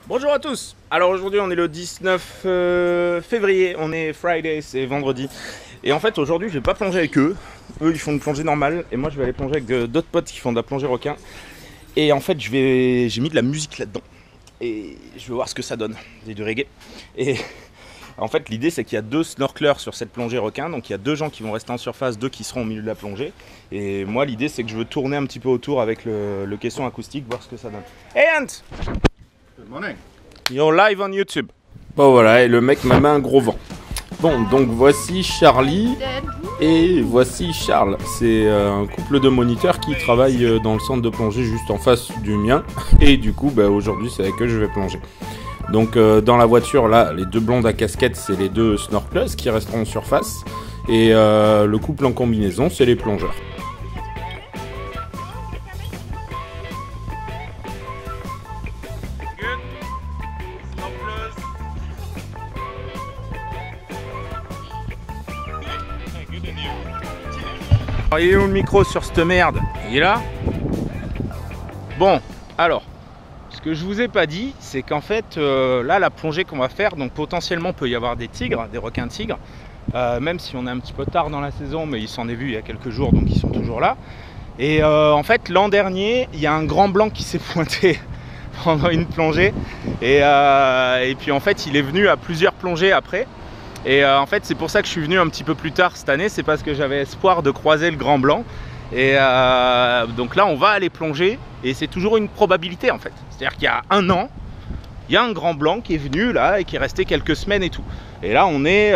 Bonjour à tous. Alors aujourd'hui on est le 19 février, on est Friday, c'est vendredi. Et en fait aujourd'hui je vais pas plonger avec eux. Eux ils font une plongée normale et moi je vais aller plonger avec d'autres potes qui font de la plongée requin. Et en fait j'ai mis de la musique là-dedans. Et je vais voir ce que ça donne. C'est du reggae. Et en fait l'idée c'est qu'il y a 2 snorkelers sur cette plongée requin. Donc il y a 2 gens qui vont rester en surface, 2 qui seront au milieu de la plongée. Et moi l'idée c'est que je veux tourner un petit peu autour avec le caisson acoustique, voir ce que ça donne. Hey Ant! Good morning. You're live on YouTube. Bon voilà, et le mec m'a mis un gros vent. Bon, donc voici Charlie et voici Charles. C'est un couple de moniteurs qui travaillent dans le centre de plongée juste en face du mien. Et du coup, aujourd'hui, c'est avec eux que je vais plonger. Donc dans la voiture, là, les 2 blondes à casquette, c'est les 2 snorkelers qui resteront en surface. Et le couple en combinaison, c'est les plongeurs. Il est où le micro sur cette merde? Il est là? Bon, alors, ce que je vous ai pas dit, c'est qu'en fait, là, la plongée qu'on va faire, donc potentiellement peut y avoir des tigres, des requins tigres, même si on est un petit peu tard dans la saison, mais il s'en est vu il y a quelques jours, donc ils sont toujours là. Et en fait, l'an dernier, il y a un grand blanc qui s'est pointé pendant une plongée, et puis en fait, il est venu à plusieurs plongées après. Et en fait c'est pour ça que je suis venu un petit peu plus tard cette année, c'est parce que j'avais espoir de croiser le grand blanc. Et donc là on va aller plonger et c'est toujours une probabilité en fait. C'est-à-dire qu'il y a un an, il y a un grand blanc qui est venu là et qui est resté quelques semaines et tout. Et là on est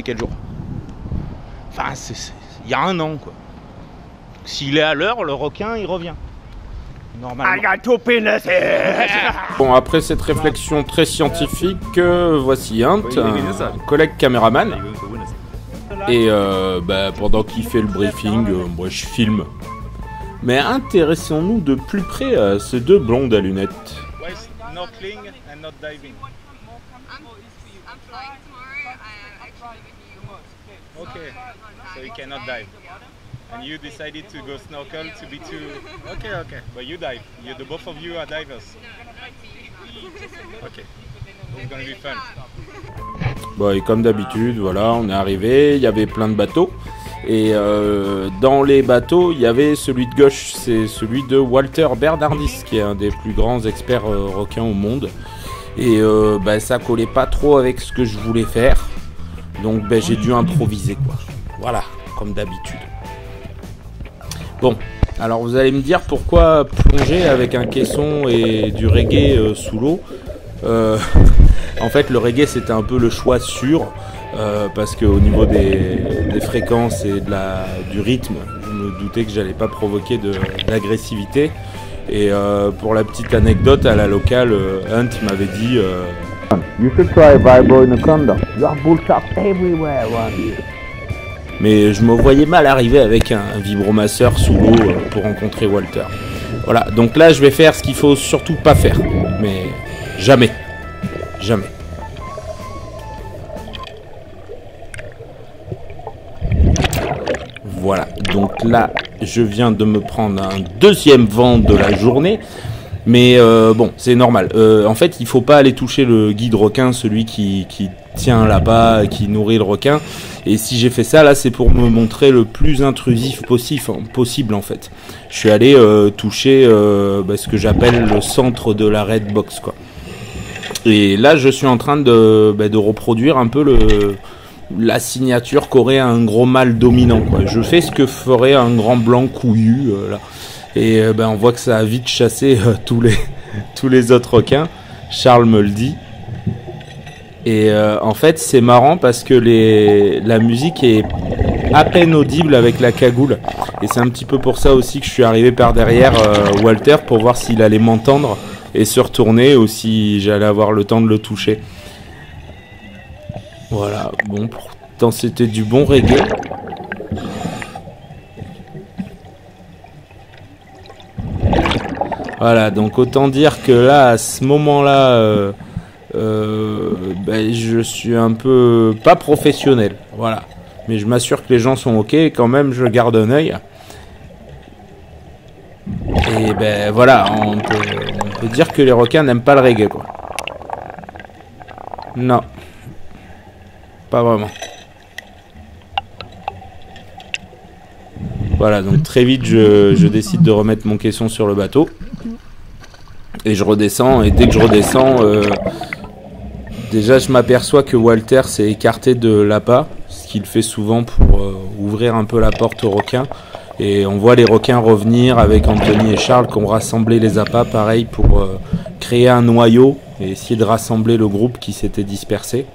quel jour? Enfin il y a un an quoi. S'il est à l'heure, le requin il revient. Normalement. Bon, après cette réflexion très scientifique, voici un collègue caméraman. Et pendant qu'il fait le briefing, moi je filme. Mais intéressons-nous de plus près à ces 2 blondes à lunettes. Why snorkeling and not diving? I'm flying tomorrow. I actually live in New York. Okay, so you cannot dive. And you decided to go snorkel to be too... Okay, okay, but you dive. The both of you are divers. Okay, it's gonna be fun. Bon, et comme d'habitude, voilà, on est arrivé, il y avait plein de bateaux. Et dans les bateaux, il y avait celui de gauche, c'est celui de Walter Bernardis, qui est un des plus grands experts requins au monde. Et ça collait pas trop avec ce que je voulais faire. Donc j'ai dû improviser, quoi. Voilà, comme d'habitude. Bon, alors vous allez me dire pourquoi plonger avec un caisson et du reggae sous l'eau. En fait, le reggae c'était un peu le choix sûr parce qu'au niveau des fréquences et du rythme, je me doutais que j'allais pas provoquer de l'agressivité. Et pour la petite anecdote, à la locale, Hunt m'avait dit You should try Vibro Anaconda. You have bull traps everywhere around here. Mais je me voyais mal arriver avec un vibromasseur sous l'eau pour rencontrer Walter. Voilà, donc là je vais faire ce qu'il faut surtout pas faire. Mais jamais. Jamais. Voilà, donc là je viens de me prendre un 2e vent de la journée. Mais bon, c'est normal. En fait, il faut pas aller toucher le guide requin, celui qui tient là-bas, qui nourrit le requin. Et si j'ai fait ça, là, c'est pour me montrer le plus intrusif possible en fait. Je suis allé toucher ce que j'appelle le centre de la red box, quoi. Et là, je suis en train de reproduire un peu la signature qu'aurait un gros mâle dominant, quoi. Je fais ce que ferait un grand blanc couillu, là. Et on voit que ça a vite chassé tous les autres requins. Charles me le dit. Et en fait c'est marrant parce que la musique est à peine audible avec la cagoule. Et c'est un petit peu pour ça aussi que je suis arrivé par derrière Walter pour voir s'il allait m'entendre et se retourner ou si j'allais avoir le temps de le toucher. Voilà, bon, pourtant c'était du bon reggae. Voilà, donc autant dire que là, à ce moment-là, je suis un peu pas professionnel, voilà. Mais je m'assure que les gens sont ok, et quand même je garde un œil. Et voilà, on peut dire que les requins n'aiment pas le reggae, quoi. Non. Pas vraiment. Voilà, donc très vite, je décide de remettre mon caisson sur le bateau. Et je redescends, et dès que je redescends, déjà je m'aperçois que Walter s'est écarté de l'appât, ce qu'il fait souvent pour ouvrir un peu la porte aux requins. Et on voit les requins revenir avec Anthony et Charles qui ont rassemblé les appâts, pareil, pour créer un noyau et essayer de rassembler le groupe qui s'était dispersé.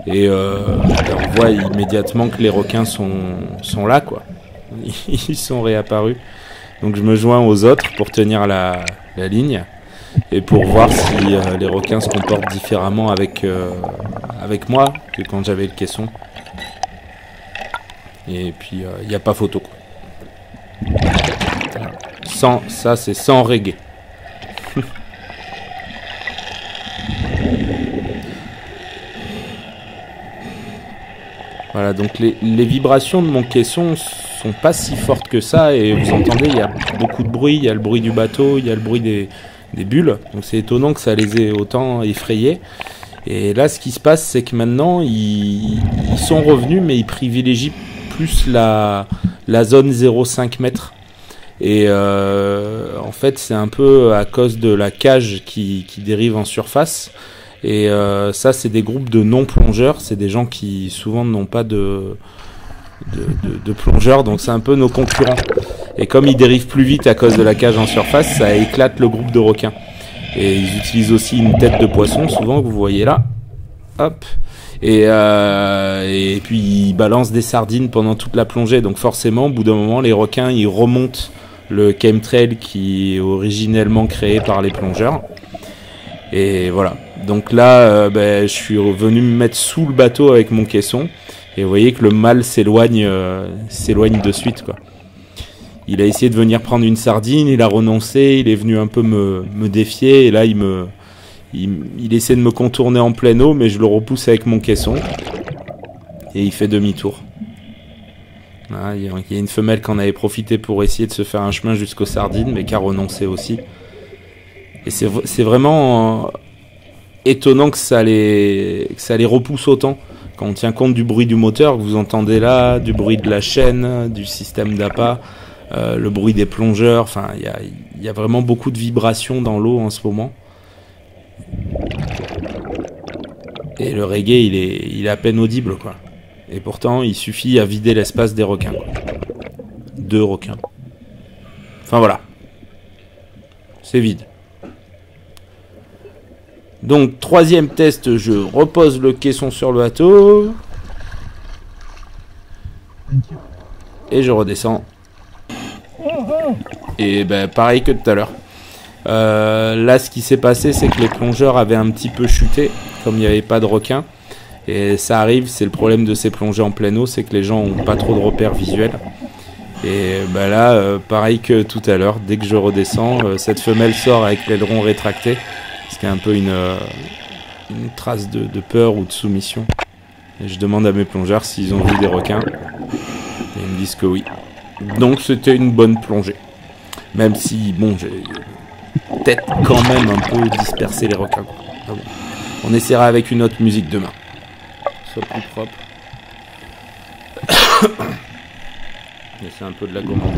Et on voit immédiatement que les requins sont là, quoi. Ils sont réapparus. Donc je me joins aux autres pour tenir la ligne et pour voir si les requins se comportent différemment avec moi que quand j'avais le caisson. Et puis il n'y a pas photo, quoi. Ça c'est sans reggae. Voilà, donc les vibrations de mon caisson sont pas si fortes que ça, et vous entendez, il y a beaucoup de bruit, il y a le bruit du bateau, il y a le bruit des bulles, donc c'est étonnant que ça les ait autant effrayés. Et là, ce qui se passe, c'est que maintenant, ils sont revenus, mais ils privilégient plus la zone 0,5 mètres. Et en fait, c'est un peu à cause de la cage qui dérive en surface. Et ça, c'est des groupes de non-plongeurs. C'est des gens qui, souvent, n'ont pas de plongeurs. Donc, c'est un peu nos concurrents. Et comme ils dérivent plus vite à cause de la cage en surface, ça éclate le groupe de requins. Et ils utilisent aussi une tête de poisson, souvent, que vous voyez là. Hop. Et puis, ils balancent des sardines pendant toute la plongée. Donc, forcément, au bout d'un moment, les requins, ils remontent le chemtrail qui est originellement créé par les plongeurs. Et voilà. Donc là, je suis revenu me mettre sous le bateau avec mon caisson. Et vous voyez que le mâle s'éloigne de suite, quoi. Il a essayé de venir prendre une sardine, il a renoncé, il est venu un peu me défier. Et là, il essaie de me contourner en pleine eau, mais je le repousse avec mon caisson. Et il fait demi-tour. Ah, il y a une femelle qui en avait profité pour essayer de se faire un chemin jusqu'aux sardines, mais qui a renoncé aussi. Et c'est vraiment étonnant que ça les repousse autant. Quand on tient compte du bruit du moteur que vous entendez là, du bruit de la chaîne, du système d'appât, le bruit des plongeurs, enfin il y a vraiment beaucoup de vibrations dans l'eau en ce moment. Et le reggae il est à peine audible, quoi. Et pourtant il suffit à vider l'espace des requins, quoi. 2 requins. Enfin voilà. C'est vide. Donc, 3e test, je repose le caisson sur le bateau. Et je redescends. Et pareil que tout à l'heure. Là, ce qui s'est passé, c'est que les plongeurs avaient un petit peu chuté, comme il n'y avait pas de requins. Et ça arrive, c'est le problème de ces plongées en pleine eau, c'est que les gens n'ont pas trop de repères visuels. Et là, pareil que tout à l'heure, dès que je redescends, cette femelle sort avec l'aileron rétracté. Ce qui est un peu une trace de peur ou de soumission. Et je demande à mes plongeurs s'ils ont vu des requins. Et ils me disent que oui. Donc c'était une bonne plongée. Même si, bon, j'ai peut-être quand même un peu dispersé les requins. Ah bon. On essaiera avec une autre musique demain. Soit plus propre. Mais c'est un peu de la commande.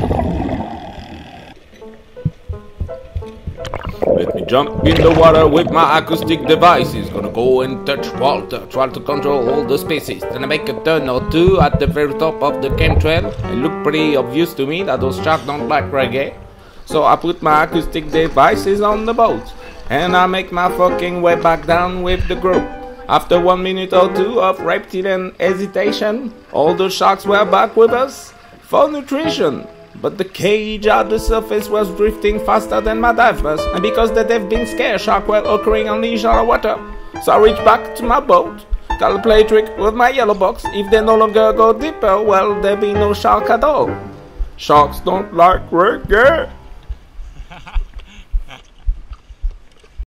Let me jump in the water with my acoustic devices. Gonna go and touch Walter, try to control all the species. Then I make a turn or two at the very top of the chemtrail. It looked pretty obvious to me that those sharks don't like reggae. So I put my acoustic devices on the boat. And I make my fucking way back down with the group. After 1 minute or two of reptilian hesitation, all the sharks were back with us for nutrition. But the cage at the surface was drifting faster than my divers, and because they've been scared, sharks were occurring on the shallow water. So I reached back to my boat, got a play trick with my yellow box. If they no longer go deeper, well, there'll be no shark at all. Sharks don't like reggae.